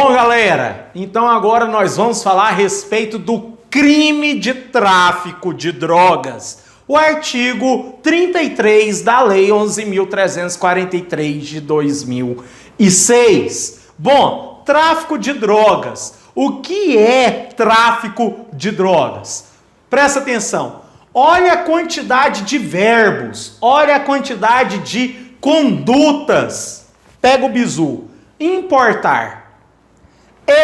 Bom, galera, então agora nós vamos falar a respeito do crime de tráfico de drogas. O artigo 33 da Lei 11.343 de 2006. Bom, tráfico de drogas. O que é tráfico de drogas? Presta atenção. Olha a quantidade de verbos, olha a quantidade de condutas. Pega o bizu. Importar,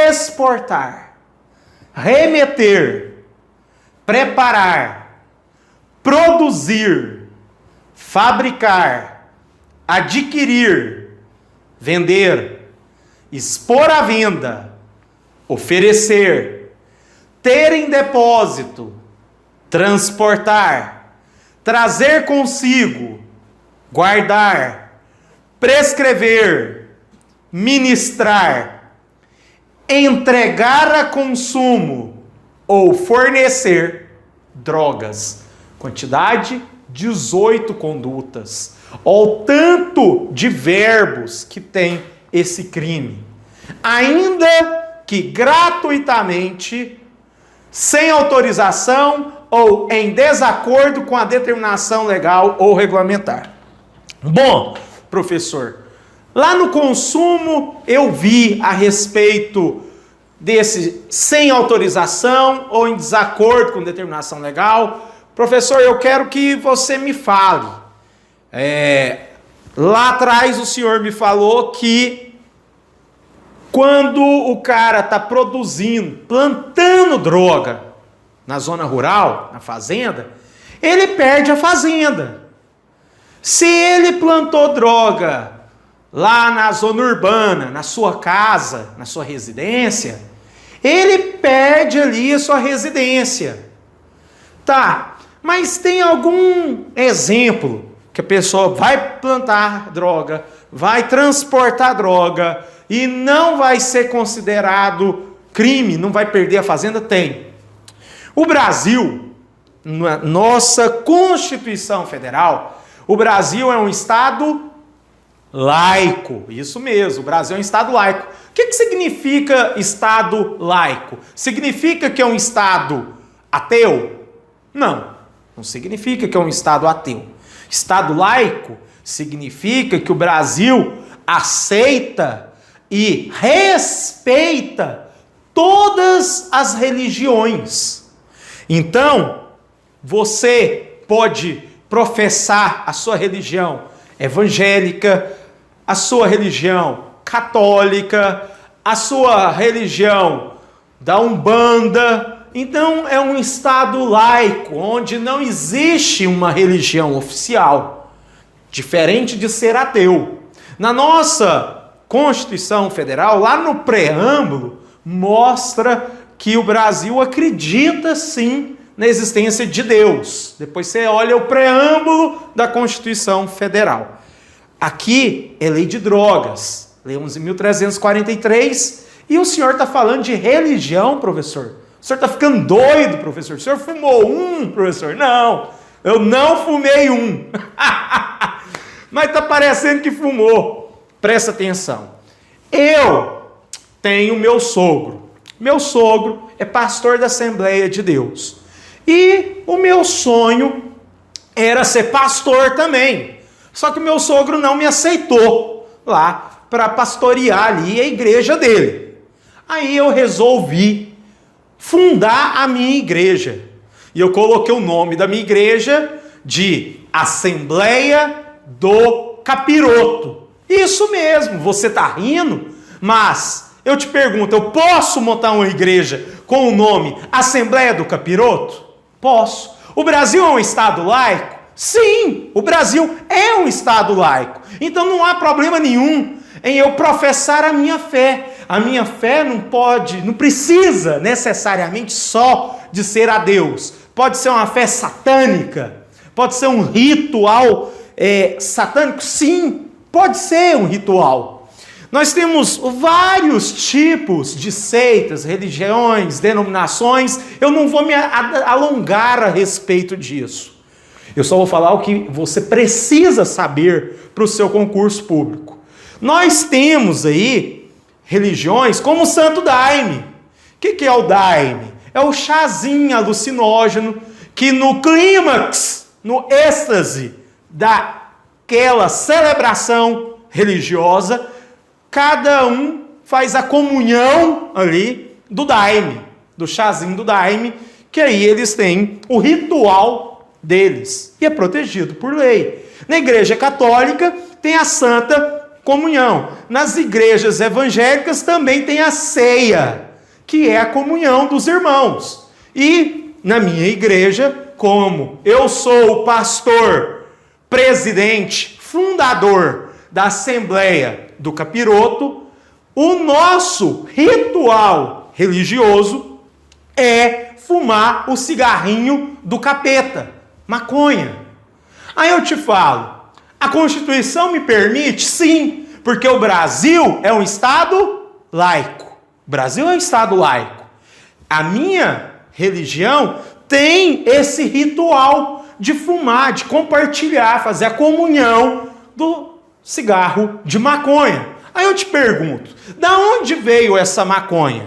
exportar, remeter, preparar, produzir, fabricar, adquirir, vender, expor à venda, oferecer, ter em depósito, transportar, trazer consigo, guardar, prescrever, ministrar, entregar a consumo ou fornecer drogas. Quantidade: 18 condutas. Olha o tanto de verbos que tem esse crime. Ainda que gratuitamente, sem autorização ou em desacordo com a determinação legal ou regulamentar. Bom, professor, lá no consumo eu vi a respeito desse sem autorização ou em desacordo com determinação legal. Professor, eu quero que você me fale. Lá atrás o senhor me falou que quando o cara está produzindo, plantando droga na zona rural, na fazenda, ele perde a fazenda. Se ele plantou droga lá na zona urbana, na sua casa, na sua residência, ele perde ali a sua residência. Tá, mas tem algum exemplo que a pessoa vai plantar droga, vai transportar droga e não vai ser considerado crime, não vai perder a fazenda? Tem. O Brasil, na nossa Constituição Federal, o Brasil é um estado laico. Isso mesmo, o Brasil é um estado laico. O que significa estado laico? Significa que é um estado ateu? Não, não significa que é um estado ateu. Estado laico significa que o Brasil aceita e respeita todas as religiões. Então, você pode professar a sua religião evangélica, a sua religião católica, a sua religião da Umbanda. Então é um estado laico, onde não existe uma religião oficial, diferente de ser ateu. Na nossa Constituição Federal, lá no preâmbulo, mostra que o Brasil acredita sim na existência de Deus. Depois você olha o preâmbulo da Constituição Federal. Aqui é lei de drogas, lei 11.343, e o senhor está falando de religião, professor? O senhor está ficando doido, professor? O senhor fumou um, professor? Não, eu não fumei um. Mas está parecendo que fumou. Presta atenção. Eu tenho meu sogro. Meu sogro é pastor da Assembleia de Deus. E o meu sonho era ser pastor também. Só que o meu sogro não me aceitou lá para pastorear ali a igreja dele. Aí eu resolvi fundar a minha igreja. E eu coloquei o nome da minha igreja de Assembleia do Capiroto. Isso mesmo, você está rindo, mas eu te pergunto, eu posso montar uma igreja com o nome Assembleia do Capiroto? Posso. O Brasil é um estado laico? Sim, o Brasil é um estado laico. Então não há problema nenhum em eu professar a minha fé. A minha fé não precisa necessariamente só de ser a Deus. Pode ser uma fé satânica, pode ser um ritual satânico, sim, pode ser um ritual. Nós temos vários tipos de seitas, religiões, denominações. Eu não vou me alongar a respeito disso. Eu só vou falar o que você precisa saber para o seu concurso público. Nós temos aí religiões, como o Santo Daime. O que é o Daime? É o chazinho alucinógeno que no clímax, no êxtase daquela celebração religiosa, cada um faz a comunhão ali do Daime, do chazinho do Daime, que aí eles têm o ritual deles, e é protegido por lei. Na Igreja Católica tem a Santa Comunhão. Nas igrejas evangélicas também tem a ceia, que é a comunhão dos irmãos. E na minha igreja, como eu sou o pastor, presidente, fundador da Assembleia do Capiroto, o nosso ritual religioso é fumar o cigarrinho do capeta, maconha. Aí eu te falo, a Constituição me permite? Sim, porque o Brasil é um Estado laico. O Brasil é um Estado laico. A minha religião tem esse ritual de fumar, de compartilhar, fazer a comunhão do cigarro de maconha. Aí eu te pergunto, da onde veio essa maconha?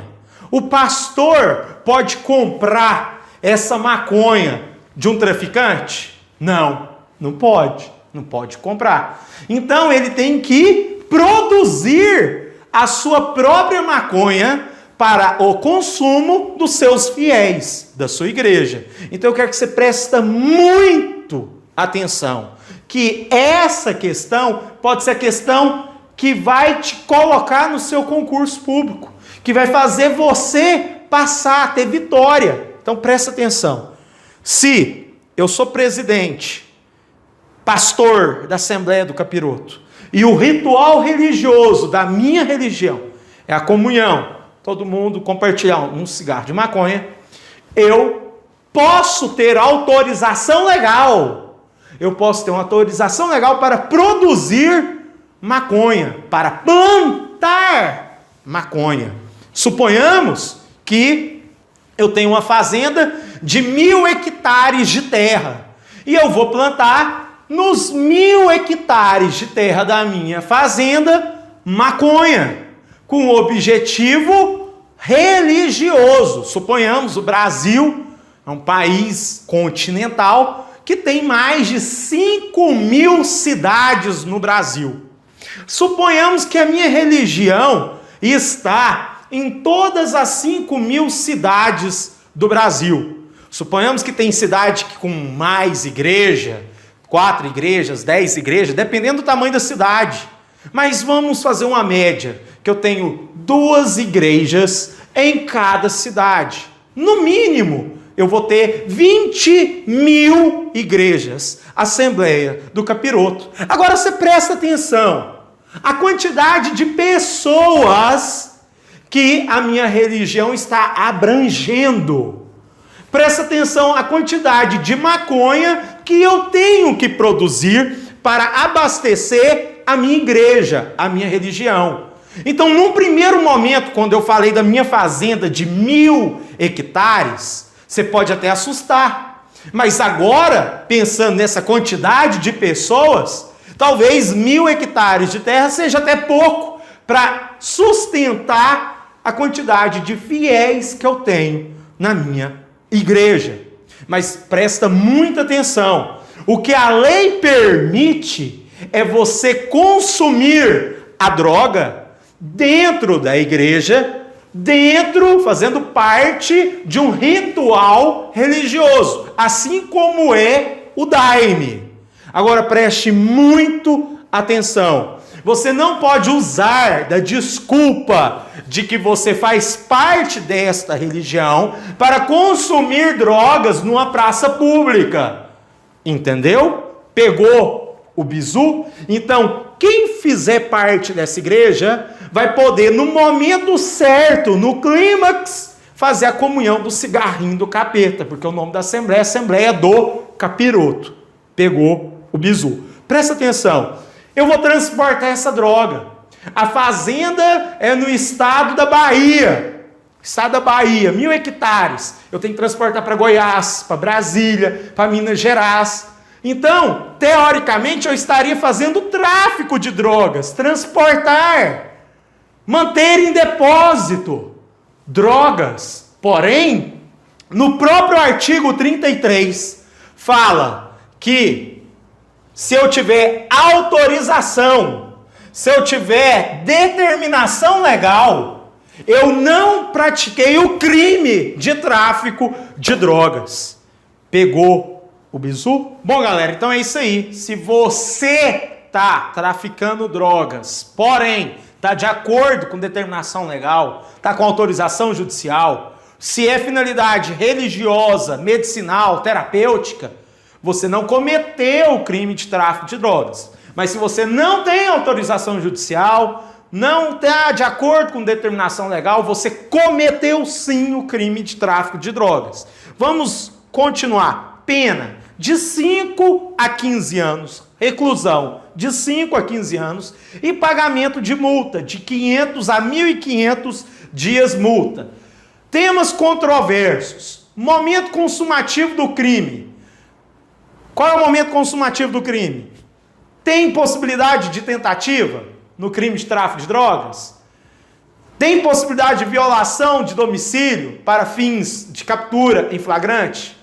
O pastor pode comprar essa maconha de um traficante? Não, não pode. Não pode comprar. Então ele tem que produzir a sua própria maconha para o consumo dos seus fiéis, da sua igreja. Então eu quero que você preste muito atenção, que essa questão pode ser a questão que vai te colocar no seu concurso público, que vai fazer você passar, ter vitória. Então presta atenção. Se eu sou presidente, pastor da Assembleia do Capiroto, e o ritual religioso da minha religião é a comunhão, todo mundo compartilhar um cigarro de maconha, eu posso ter autorização legal, para produzir maconha, para plantar maconha. Suponhamos que eu tenho uma fazenda de 1.000 hectares de terra, e eu vou plantar nos 1.000 hectares de terra da minha fazenda, maconha, com objetivo religioso. Suponhamos, o Brasil é um país continental que tem mais de 5.000 cidades no Brasil. Suponhamos que a minha religião está em todas as 5.000 cidades do Brasil. Suponhamos que tem cidade com mais igreja, 4 igrejas, 10 igrejas, dependendo do tamanho da cidade. Mas vamos fazer uma média, que eu tenho 2 igrejas em cada cidade. No mínimo, eu vou ter 20.000 igrejas, Assembleia do Capiroto. Agora você presta atenção, a quantidade de pessoas que a minha religião está abrangendo. Presta atenção a quantidade de maconha que eu tenho que produzir para abastecer a minha igreja, a minha religião. Então, num primeiro momento, quando eu falei da minha fazenda de 1.000 hectares, você pode até assustar. Mas agora, pensando nessa quantidade de pessoas, talvez 1.000 hectares de terra seja até pouco para sustentar a quantidade de fiéis que eu tenho na minha igreja. Mas presta muita atenção. O que a lei permite é você consumir a droga dentro da igreja, fazendo parte de um ritual religioso, assim como é o Daime. Agora preste muito atenção. Você não pode usar da desculpa de que você faz parte desta religião para consumir drogas numa praça pública. Entendeu? Pegou o bizu? Então, quem fizer parte dessa igreja vai poder, no momento certo, no clímax, fazer a comunhão do cigarrinho do capeta, porque o nome da Assembleia é Assembleia do Capiroto. Pegou o bizu. Presta atenção. Eu vou transportar essa droga. A fazenda é no estado da Bahia. Estado da Bahia, 1.000 hectares. Eu tenho que transportar para Goiás, para Brasília, para Minas Gerais. Então, teoricamente, eu estaria fazendo tráfico de drogas, transportar. manter em depósito drogas. Porém, no próprio artigo 33, fala que se eu tiver autorização, se eu tiver determinação legal, eu não pratiquei o crime de tráfico de drogas. Pegou o bizu? Bom, galera, então é isso aí. Se você está traficando drogas, porém está de acordo com determinação legal, está com autorização judicial, se é finalidade religiosa, medicinal, terapêutica, você não cometeu o crime de tráfico de drogas. Mas se você não tem autorização judicial, não está de acordo com determinação legal, você cometeu sim o crime de tráfico de drogas. Vamos continuar. Pena de 5 a 15 anos, reclusão de 5 a 15 anos e pagamento de multa de 500 a 1.500 dias multa. Temas controversos. Momento consumativo do crime. Qual é o momento consumativo do crime? Tem possibilidade de tentativa no crime de tráfico de drogas? Tem possibilidade de violação de domicílio para fins de captura em flagrante?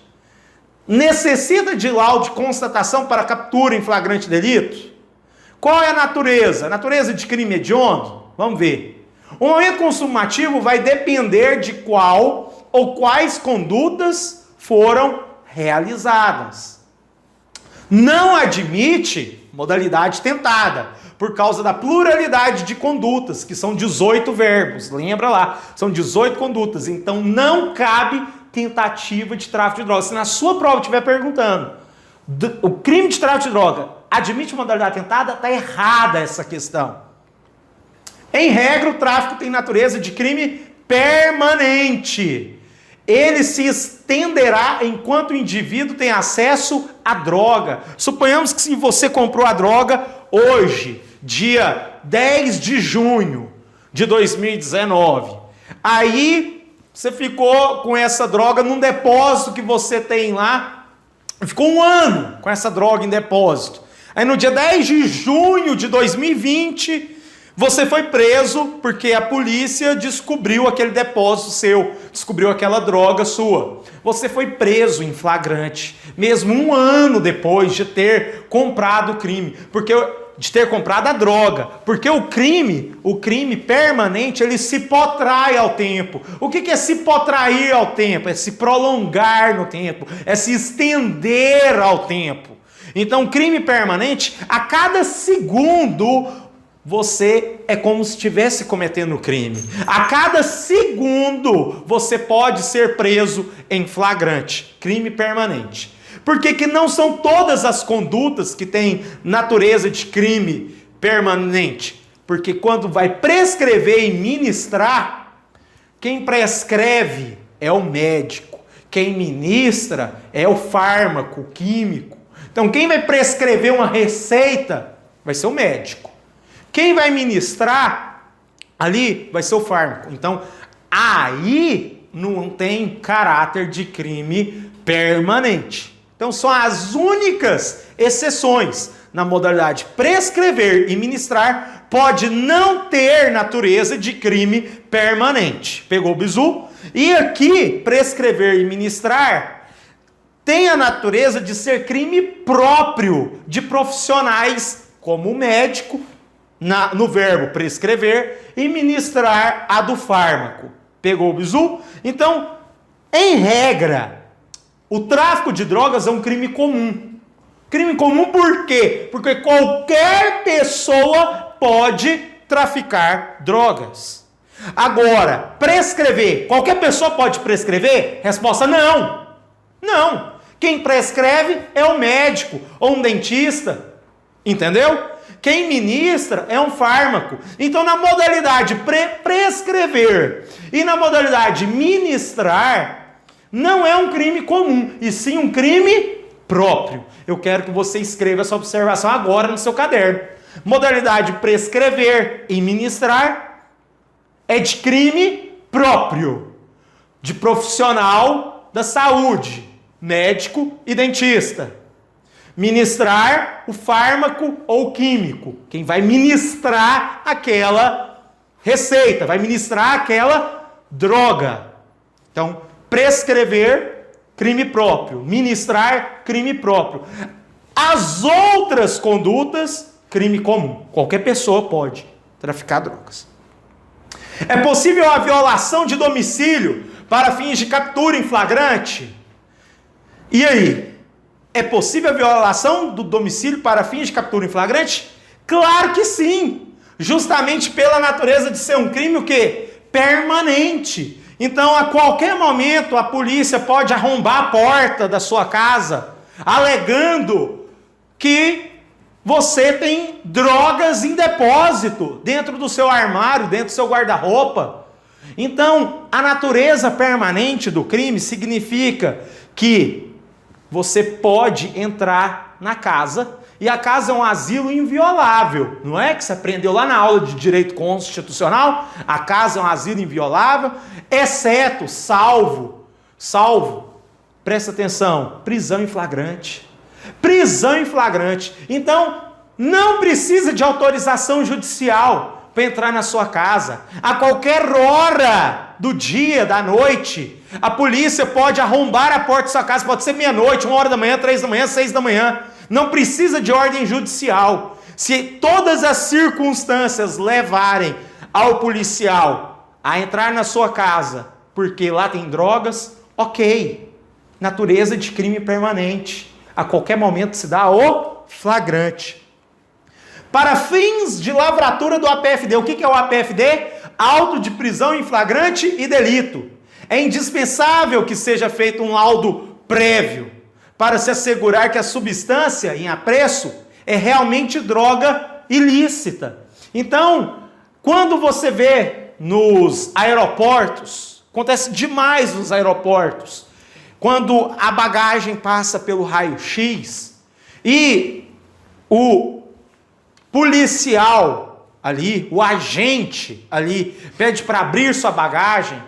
Necessita de laudo de constatação para captura em flagrante delito? Qual é a natureza? A natureza de crime hediondo? Vamos ver. O momento consumativo vai depender de qual ou quais condutas foram realizadas. Não admite modalidade tentada, por causa da pluralidade de condutas, que são 18 verbos. Lembra lá, são 18 condutas. Então não cabe tentativa de tráfico de droga. Se na sua prova estiver perguntando, o crime de tráfico de droga admite modalidade tentada, está errada essa questão. Em regra, o tráfico tem natureza de crime permanente. Ele se estenderá enquanto o indivíduo tem acesso à droga. Suponhamos que se você comprou a droga hoje, dia 10 de junho de 2019, aí você ficou com essa droga num depósito que você tem lá, ficou um ano com essa droga em depósito. Aí no dia 10 de junho de 2020, você foi preso porque a polícia descobriu aquele depósito seu, descobriu aquela droga sua. Você foi preso em flagrante, mesmo um ano depois de ter comprado o crime, de ter comprado a droga, porque o crime permanente, ele se potrai ao tempo. O que é se potrair ao tempo? É se prolongar no tempo, é se estender ao tempo. Então, crime permanente, a cada segundo você é como se estivesse cometendo crime. A cada segundo você pode ser preso em flagrante. Crime permanente. Por que não são todas as condutas que têm natureza de crime permanente? Porque quando vai prescrever e ministrar, quem prescreve é o médico. Quem ministra é o fármaco, o químico. Então quem vai prescrever uma receita vai ser o médico. Quem vai ministrar ali vai ser o fármaco. Então, aí não tem caráter de crime permanente. Então, são as únicas exceções. Na modalidade prescrever e ministrar, pode não ter natureza de crime permanente. Pegou o bizu? E aqui, prescrever e ministrar tem a natureza de ser crime próprio de profissionais como o médico, no verbo prescrever, e ministrar a do fármaco. Pegou o bizu? Então, em regra, o tráfico de drogas é um crime comum. Crime comum por quê? Porque qualquer pessoa pode traficar drogas. Agora, prescrever, qualquer pessoa pode prescrever? Resposta: não. Não. Quem prescreve é o médico ou um dentista. Entendeu? Quem ministra é um fármaco. Então, na modalidade prescrever e na modalidade ministrar, não é um crime comum, e sim um crime próprio. Eu quero que você escreva essa observação agora no seu caderno. Modalidade prescrever e ministrar é de crime próprio, de profissional da saúde, médico e dentista. Ministrar o fármaco ou químico, quem vai ministrar aquela receita, vai ministrar aquela droga. Então, prescrever, crime próprio. Ministrar, crime próprio. As outras condutas, crime comum. Qualquer pessoa pode traficar drogas. É possível a violação de domicílio para fins de captura em flagrante? E aí? É possível a violação do domicílio para fins de captura em flagrante? Claro que sim! Justamente pela natureza de ser um crime o quê? Permanente. Então, a qualquer momento, a polícia pode arrombar a porta da sua casa, alegando que você tem drogas em depósito dentro do seu armário, dentro do seu guarda-roupa. Então, a natureza permanente do crime significa que você pode entrar na casa, e a casa é um asilo inviolável. Não é que você aprendeu lá na aula de direito constitucional? A casa é um asilo inviolável, exceto, salvo, presta atenção, prisão em flagrante. Prisão em flagrante. Então, não precisa de autorização judicial para entrar na sua casa. A qualquer hora do dia, da noite, a polícia pode arrombar a porta da sua casa. Pode ser meia-noite, 1 hora da manhã, 3 da manhã, 6 da manhã. Não precisa de ordem judicial. Se todas as circunstâncias levarem ao policial a entrar na sua casa porque lá tem drogas, ok. Natureza de crime permanente. A qualquer momento se dá o flagrante. Para fins de lavratura do APFD. O que é o APFD? Auto de prisão em flagrante e delito. É indispensável que seja feito um laudo prévio para se assegurar que a substância em apreço é realmente droga ilícita. Então, quando você vê nos aeroportos, acontece demais nos aeroportos, quando a bagagem passa pelo raio-x e o policial ali, o agente ali, pede para abrir sua bagagem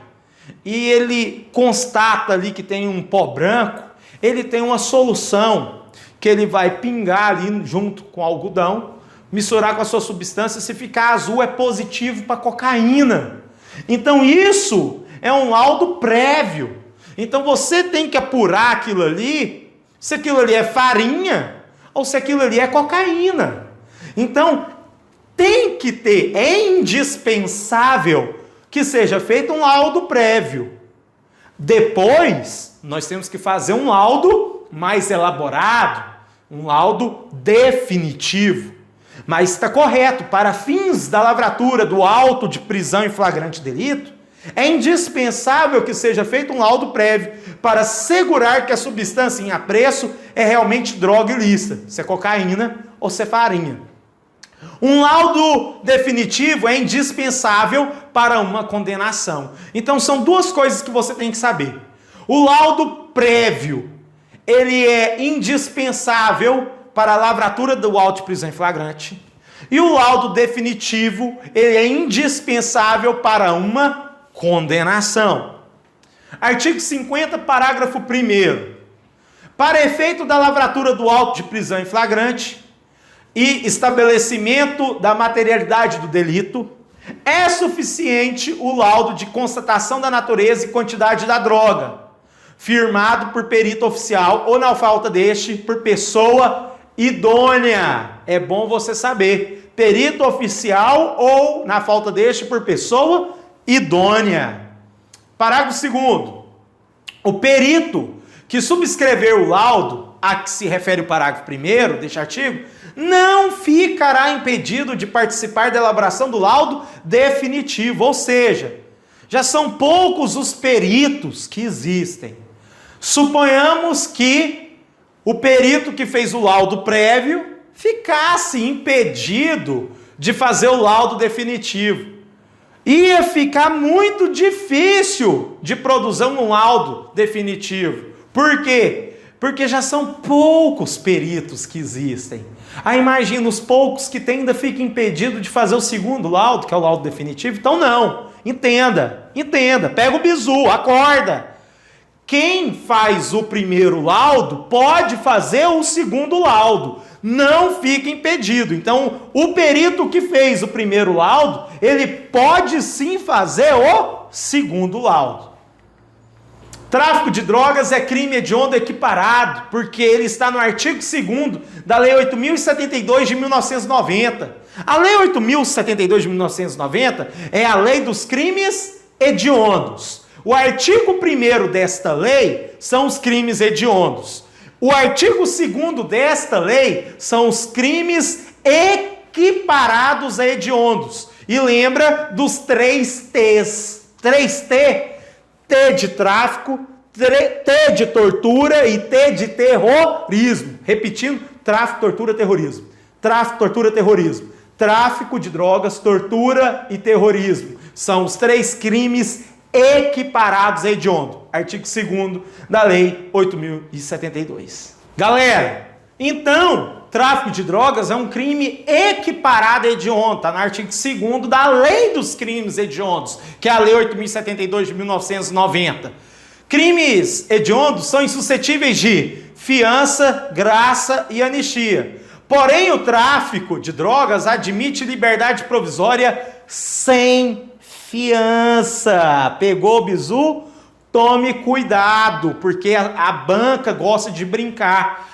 e ele constata ali que tem um pó branco, ele tem uma solução que ele vai pingar ali junto com algodão, misturar com a sua substância, se ficar azul é positivo para cocaína. Então isso é um laudo prévio. Então você tem que apurar aquilo ali, se aquilo ali é farinha ou se aquilo ali é cocaína. Então tem que ter, é indispensável que seja feito um laudo prévio. Depois nós temos que fazer um laudo mais elaborado, um laudo definitivo. Mas está correto, para fins da lavratura do auto de prisão em flagrante delito, é indispensável que seja feito um laudo prévio para assegurar que a substância em apreço é realmente droga ilícita, se é cocaína ou se é farinha. Um laudo definitivo é indispensável para uma condenação. Então são duas coisas que você tem que saber. O laudo prévio, ele é indispensável para a lavratura do auto de prisão em flagrante. E o laudo definitivo, ele é indispensável para uma condenação. Artigo 50, parágrafo 1º. Para efeito da lavratura do auto de prisão em flagrante e estabelecimento da materialidade do delito, é suficiente o laudo de constatação da natureza e quantidade da droga, firmado por perito oficial ou, na falta deste, por pessoa idônea. É bom você saber, perito oficial ou, na falta deste, por pessoa idônea. Parágrafo 2º. O perito que subscrever o laudo a que se refere o parágrafo 1º deste artigo não ficará impedido de participar da elaboração do laudo definitivo, ou seja, já são poucos os peritos que existem. Suponhamos que o perito que fez o laudo prévio ficasse impedido de fazer o laudo definitivo. Ia ficar muito difícil de produzir um laudo definitivo. Por quê? Porque já são poucos peritos que existem. Aí imagina, os poucos que tem ainda ficam impedidos de fazer o segundo laudo, que é o laudo definitivo. Então não, entenda, pega o bizu, acorda. quem faz o primeiro laudo pode fazer o segundo laudo. Não fica impedido. Então, o perito que fez o primeiro laudo, ele pode sim fazer o segundo laudo. Tráfico de drogas é crime hediondo equiparado, porque ele está no artigo 2º da Lei 8.072 de 1990. A Lei 8.072 de 1990 é a lei dos crimes hediondos. O artigo 1º desta lei são os crimes hediondos. O artigo 2º desta lei são os crimes equiparados a hediondos. E lembra dos 3 T's. 3T, T de tráfico, T de tortura e T de terrorismo. Repetindo, tráfico, tortura, terrorismo. Tráfico, tortura, terrorismo. Tráfico de drogas, tortura e terrorismo. São os 3 crimes equiparados a hediondo. Artigo 2º da Lei 8.072. Galera, então, tráfico de drogas é um crime equiparado a hediondo. Está no artigo 2º da Lei dos Crimes Hediondos, que é a Lei 8.072 de 1990. Crimes hediondos são insuscetíveis de fiança, graça e anistia. Porém, o tráfico de drogas admite liberdade provisória sem fiança. Pegou o bizu? Tome cuidado, porque a banca gosta de brincar.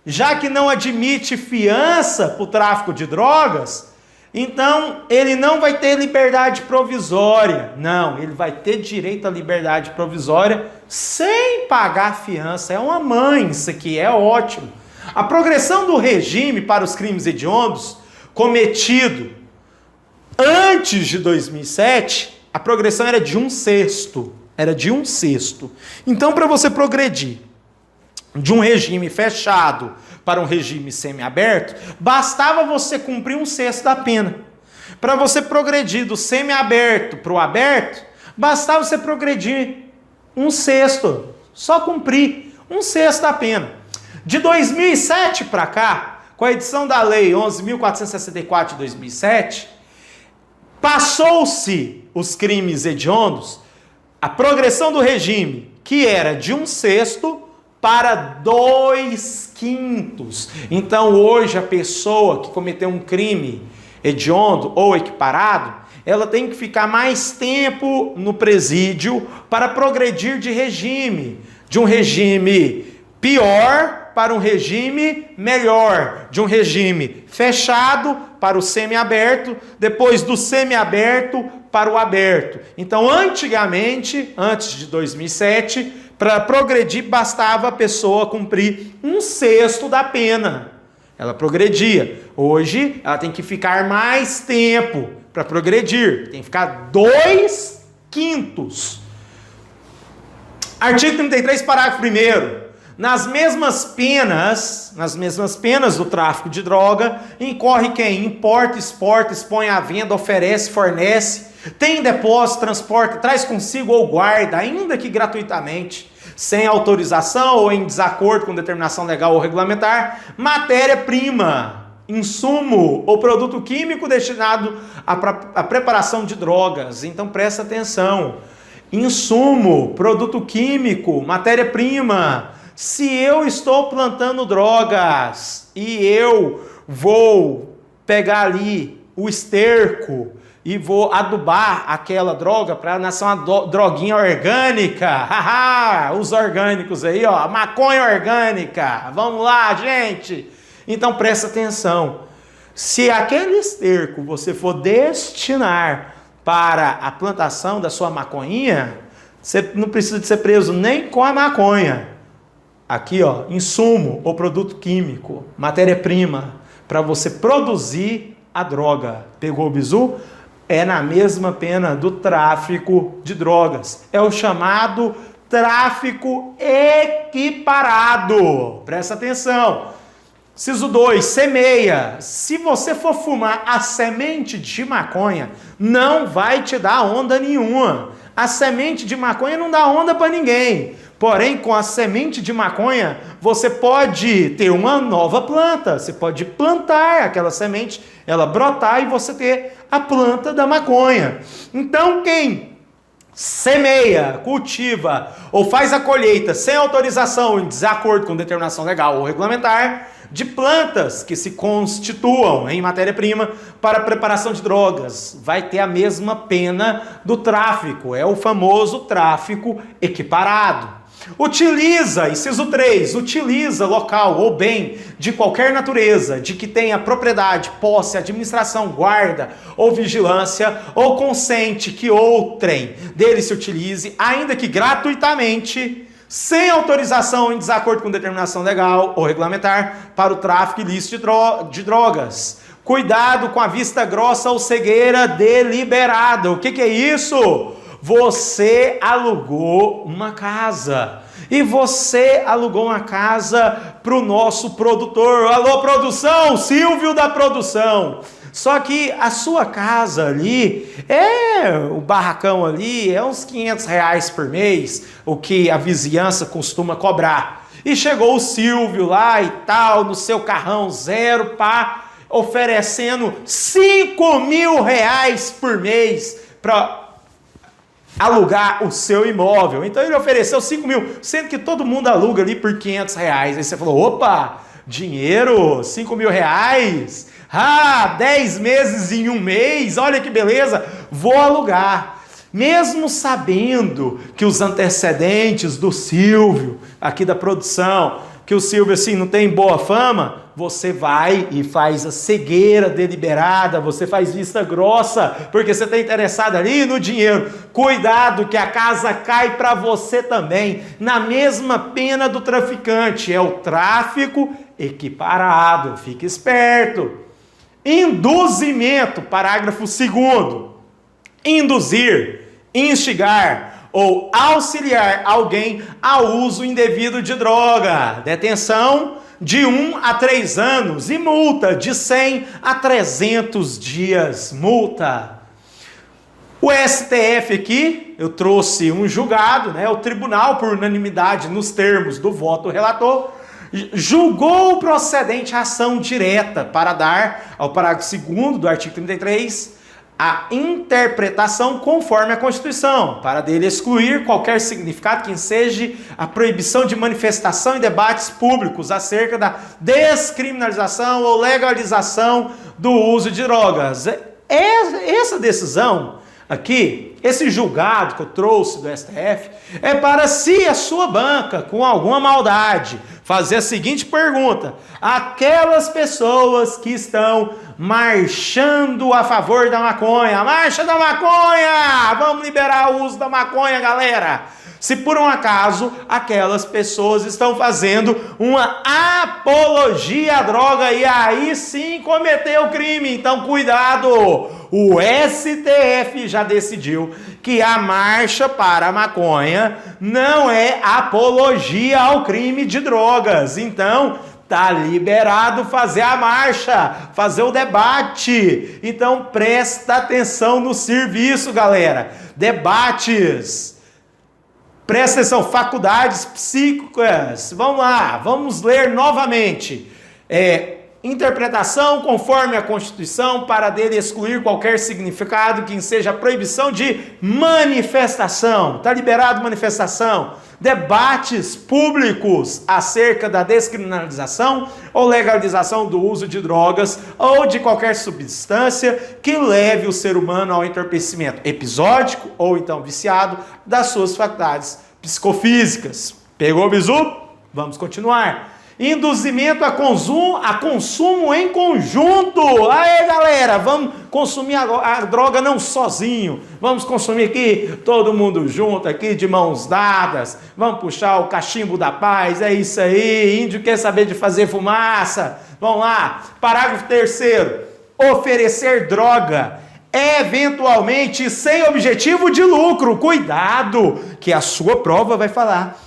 Já que não admite fiança para o tráfico de drogas, então ele não vai ter liberdade provisória. Não, ele vai ter direito à liberdade provisória sem pagar fiança. É uma mãe, isso aqui é ótimo. A progressão do regime para os crimes hediondos cometido antes de 2007, a progressão era de 1/6. Era de 1/6. Então, para você progredir de um regime fechado para um regime semiaberto, bastava você cumprir 1/6 da pena. Para você progredir do semiaberto para o aberto, bastava você progredir 1/6. Só cumprir 1/6 da pena. De 2007 para cá, com a edição da Lei 11.464 de 2007, passou-se os crimes hediondos, a progressão do regime, que era de 1/6 para 2/5. Então, hoje, a pessoa que cometeu um crime hediondo ou equiparado, ela tem que ficar mais tempo no presídio para progredir de regime um regime pior para um regime melhor, de um regime fechado para o semiaberto, depois do semiaberto para o aberto. Então, antigamente, antes de 2007, para progredir bastava a pessoa cumprir 1/6 da pena. Ela progredia. Hoje, ela tem que ficar mais tempo para progredir. Tem que ficar 2/5. Artigo 33, parágrafo 1º. Nas mesmas penas do tráfico de droga, incorre quem importa, exporta, expõe à venda, oferece, fornece, tem depósito, transporta, traz consigo ou guarda, ainda que gratuitamente, sem autorização ou em desacordo com determinação legal ou regulamentar, matéria-prima, insumo ou produto químico destinado à preparação de drogas. Então presta atenção. Insumo, produto químico, matéria-prima. Se eu estou plantando drogas e eu vou pegar ali o esterco e vou adubar aquela droga para nascer uma droguinha orgânica, os orgânicos aí, ó, maconha orgânica, vamos lá, gente. Então presta atenção, se aquele esterco você for destinar para a plantação da sua maconhinha, você não precisa de ser preso nem com a maconha. Aqui, ó, insumo ou produto químico, matéria-prima, para você produzir a droga. Pegou o bizu? É na mesma pena do tráfico de drogas. É o chamado tráfico equiparado. Presta atenção. Inciso 2, semeia. Se você for fumar a semente de maconha, não vai te dar onda nenhuma. A semente de maconha não dá onda para ninguém. Porém, com a semente de maconha, você pode ter uma nova planta. Você pode plantar aquela semente, ela brotar e você ter a planta da maconha. Então, quem semeia, cultiva ou faz a colheita sem autorização em desacordo com determinação legal ou regulamentar de plantas que se constituam em matéria-prima para a preparação de drogas, vai ter a mesma pena do tráfico, é o famoso tráfico equiparado. Utiliza, inciso 3, utiliza local ou bem de qualquer natureza, de que tenha propriedade, posse, administração, guarda ou vigilância, ou consente que outrem dele se utilize, ainda que gratuitamente, sem autorização em desacordo com determinação legal ou regulamentar, para o tráfico ilícito de drogas. Cuidado com a vista grossa ou cegueira deliberada. O que é isso? Você alugou uma casa. E você alugou uma casa para o nosso produtor. Alô, produção! Silvio da produção. Só que a sua casa ali, o barracão ali, é uns R$500 por mês, o que a vizinhança costuma cobrar. E chegou o Silvio lá e tal, no seu carrão zero, pá, oferecendo R$5.000 por mês para alugar o seu imóvel. Então ele ofereceu 5 mil, sendo que todo mundo aluga ali por R$500. Aí você falou, opa, dinheiro, R$5.000? 10 meses em um mês, olha que beleza, vou alugar. Mesmo sabendo que os antecedentes do Silvio, aqui da produção, que o Silvio assim não tem boa fama, você vai e faz a cegueira deliberada, você faz vista grossa, porque você está interessado ali no dinheiro. Cuidado que a casa cai para você também, na mesma pena do traficante, é o tráfico equiparado, fique esperto. Induzimento, parágrafo 2º. Induzir, instigar ou auxiliar alguém ao uso indevido de droga. Detenção de 1 a 3 anos e multa de 100 a 300 dias. Multa. O STF aqui, eu trouxe um julgado, o tribunal, por unanimidade nos termos do voto relator, julgou procedente a ação direta para dar ao parágrafo 2º do artigo 33 a interpretação conforme a Constituição, para dele excluir qualquer significado que enseje a proibição de manifestação e debates públicos acerca da descriminalização ou legalização do uso de drogas. Essa decisão aqui, esse julgado que eu trouxe do STF, é para, se a sua banca, com alguma maldade, fazer a seguinte pergunta: aquelas pessoas que estão marchando a favor da maconha, marcha da maconha, vamos liberar o uso da maconha, galera. Se por um acaso aquelas pessoas estão fazendo uma apologia à droga e aí sim cometeu crime, então cuidado. O STF já decidiu que a marcha para a maconha não é apologia ao crime de drogas. Então, tá liberado fazer a marcha, fazer o debate. Então, presta atenção no serviço, galera. Debates. Presta atenção, faculdades psíquicas. Vamos lá, vamos ler novamente. Interpretação conforme a Constituição, para dele excluir qualquer significado que seja proibição de manifestação. Está liberado manifestação. Debates públicos acerca da descriminalização ou legalização do uso de drogas ou de qualquer substância que leve o ser humano ao entorpecimento episódico ou então viciado das suas faculdades psicofísicas. Pegou o bizu? Vamos continuar. Induzimento a consumo em conjunto. Aí, galera, vamos consumir a droga não sozinho. Vamos consumir aqui, todo mundo junto, aqui de mãos dadas. Vamos puxar o cachimbo da paz. É isso aí. Índio quer saber de fazer fumaça. Vamos lá. Parágrafo 3º. Oferecer droga, eventualmente sem objetivo de lucro. Cuidado, que a sua prova vai falar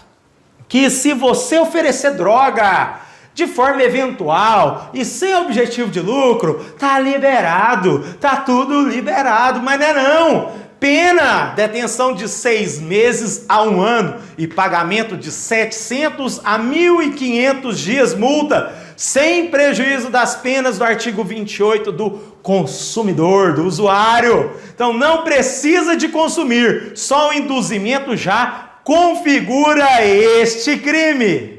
que se você oferecer droga de forma eventual e sem objetivo de lucro, tá liberado, tá tudo liberado, mas não é não. Pena, detenção de 6 meses a 1 ano e pagamento de 700 a 1.500 dias multa, sem prejuízo das penas do artigo 28 do consumidor, do usuário. Então não precisa de consumir, só o induzimento já configura este crime.